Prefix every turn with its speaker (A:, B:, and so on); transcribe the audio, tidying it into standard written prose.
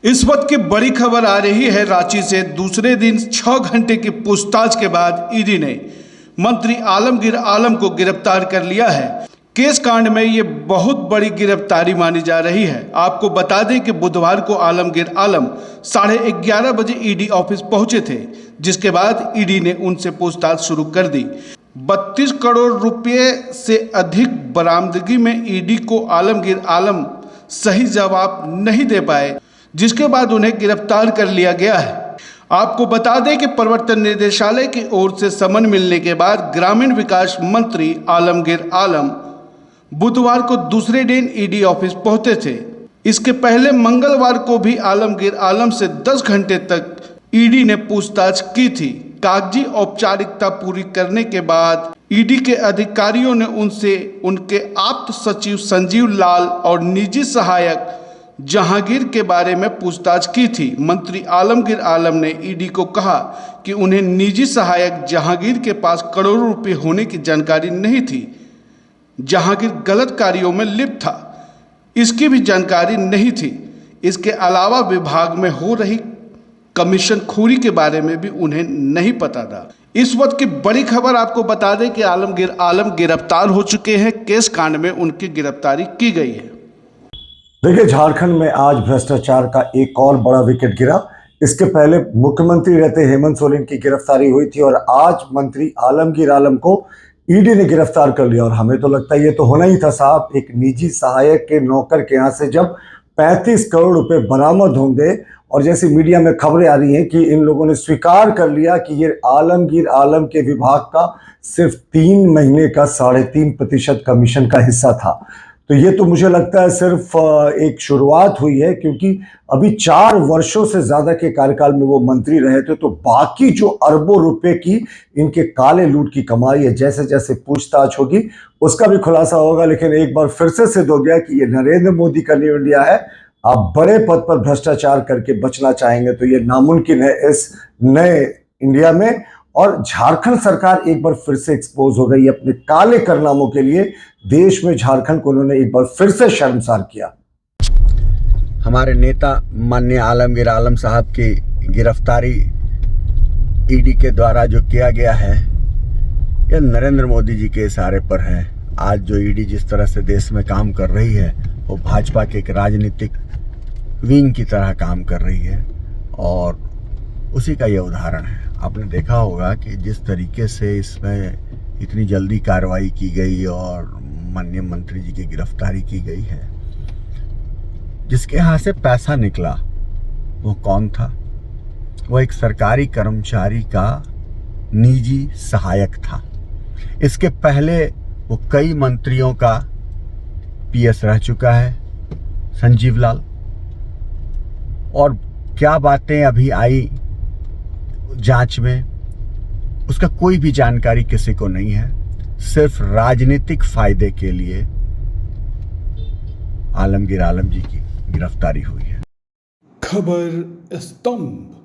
A: इस वक्त की बड़ी खबर आ रही है रांची से। दूसरे दिन 6 घंटे की पूछताछ के बाद ईडी ने मंत्री आलमगीर आलम को गिरफ्तार कर लिया है। केस कांड में ये बहुत बड़ी गिरफ्तारी मानी जा रही है। आपको बता दें कि बुधवार को आलमगीर आलम 11:30 बजे ईडी ऑफिस पहुंचे थे, जिसके बाद ईडी ने उनसे पूछताछ शुरू कर दी। 32 करोड़ रुपए से अधिक बरामदगी में ईडी को आलमगीर आलम सही जवाब नहीं दे पाए, जिसके बाद उन्हें गिरफ्तार कर लिया गया है। आपको बता दें कि प्रवर्तन निदेशालय की ओर से समन मिलने के बाद ग्रामीण विकास मंत्री आलमगीर आलम बुधवार को दूसरे दिन ईडी ऑफिस पहुंचे थे। इसके पहले मंगलवार को भी आलमगीर आलम से 10 घंटे तक ईडी ने पूछताछ की थी। कागजी औपचारिकता पूरी करने के बाद ईडी के अधिकारियों ने उनसे उनके आप्त सचिव संजीव लाल और निजी सहायक जहांगीर के बारे में पूछताछ की थी। मंत्री आलमगीर आलम ने ईडी को कहा कि उन्हें निजी सहायक जहांगीर के पास करोड़ों रुपए होने की जानकारी नहीं थी। जहांगीर गलत कार्यों में लिप्त था, इसकी भी जानकारी नहीं थी। इसके अलावा विभाग में हो रही कमीशन खोरी के बारे में भी उन्हें नहीं पता था। इस वक्त की बड़ी खबर आपको बता दें कि आलमगीर आलम गिरफ्तार हो चुके हैं। केस कांड में उनकी गिरफ्तारी की गई है।
B: देखिए, झारखंड में आज भ्रष्टाचार का एक और बड़ा विकेट गिरा। इसके पहले मुख्यमंत्री रहते हेमंत सोरेन की गिरफ्तारी हुई थी और आज मंत्री आलमगीर आलम को ईडी ने गिरफ्तार कर लिया। और हमें तो लगता है ये तो होना ही था साहब। एक निजी सहायक के नौकर के यहाँ से जब 35 करोड़ रुपए बरामद होंगे और जैसे मीडिया में खबरें आ रही हैं कि इन लोगों ने स्वीकार कर लिया कि ये आलमगीर आलम के विभाग का सिर्फ 3 महीने का 3.5% कमीशन का हिस्सा था, तो ये तो मुझे लगता है सिर्फ एक शुरुआत हुई है, क्योंकि अभी 4 वर्षों से ज्यादा के कार्यकाल में वो मंत्री रहे थे। तो बाकी जो अरबों रुपए की इनके काले लूट की कमाई है, जैसे जैसे पूछताछ होगी उसका भी खुलासा होगा। लेकिन एक बार फिर से सिद्ध हो गया कि ये नरेंद्र मोदी का न्यू इंडिया है। आप बड़े पद पर भ्रष्टाचार करके बचना चाहेंगे तो ये नामुमकिन है इस नए इंडिया में। और झारखंड सरकार एक बार फिर से एक्सपोज हो गई अपने काले कारनामों के लिए। देश में झारखंड को उन्होंने एक बार फिर से शर्मसार किया।
C: हमारे नेता माननीय आलमगीर आलम साहब की गिरफ्तारी ईडी के द्वारा जो किया गया है, यह नरेंद्र मोदी जी के इशारे पर है। आज जो ईडी जिस तरह से देश में काम कर रही है, वो भाजपा के एक राजनीतिक विंग की तरह काम कर रही है और उसी का यह उदाहरण है। आपने देखा होगा कि जिस तरीके से इसमें इतनी जल्दी कार्रवाई की गई और माननीय मंत्री जी की गिरफ्तारी की गई है। जिसके यहाँ से पैसा निकला वो कौन था? वो एक सरकारी कर्मचारी का निजी सहायक था। इसके पहले वो कई मंत्रियों का पीएस रह चुका है, संजीव लाल। और क्या बातें अभी आई जांच में, उसका कोई भी जानकारी किसी को नहीं है। सिर्फ राजनीतिक फायदे के लिए आलमगीर आलम जी की गिरफ्तारी हुई है।
A: खबर स्तंभ।